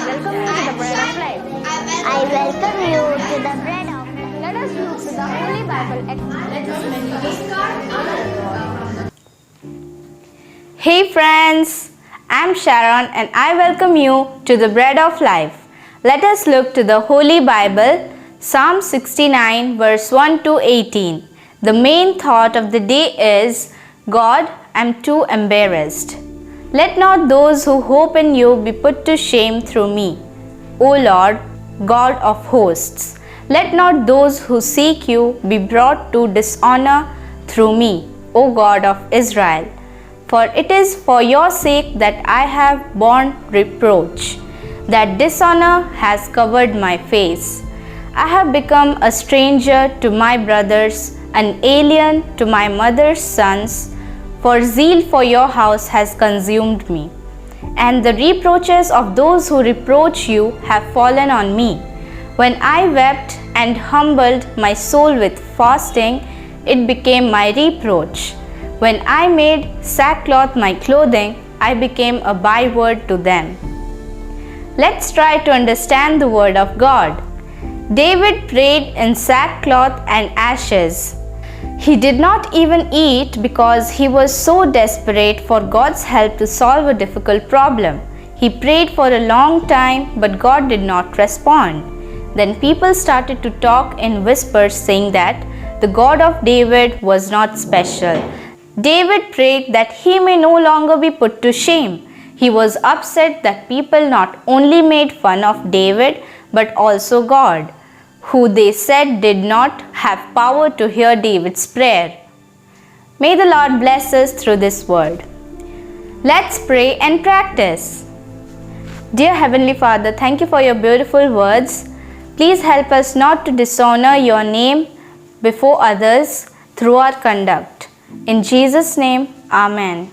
welcome you to the bread of life. I welcome you to the bread of life. Let us look to the Holy Bible. Hey friends, I'm Sharon and I welcome you to the bread of life. Let us look to the Holy Bible, Psalm 69 verse 1 to 18. The main thought of the day is, God, I'm too embarrassed. Let not those who hope in you be put to shame through me. O Lord, God of hosts, let not those who seek you be brought to dishonor through me, O God of Israel. For it is for your sake that I have borne reproach, that dishonor has covered my face. I have become a stranger to my brothers, an alien to my mother's sons, for zeal for your house has consumed me, and the reproaches of those who reproach you have fallen on me. When I wept and humbled my soul with fasting, it became my reproach. When I made sackcloth my clothing, I became a byword to them. Let's try to understand the word of God. David prayed in sackcloth and ashes. He did not even eat because he was so desperate for God's help to solve a difficult problem. He prayed for a long time, but God did not respond. Then people started to talk in whispers, saying that the God of David was not special. David prayed that he may no longer be put to shame. He was upset that people not only made fun of David, but also God, who they said did not have power to hear David's prayer. May the Lord bless us through this word. Let's pray and practice. Dear Heavenly Father, thank you for your beautiful words. Please help us not to dishonor your name before others through our conduct. In Jesus' name, Amen.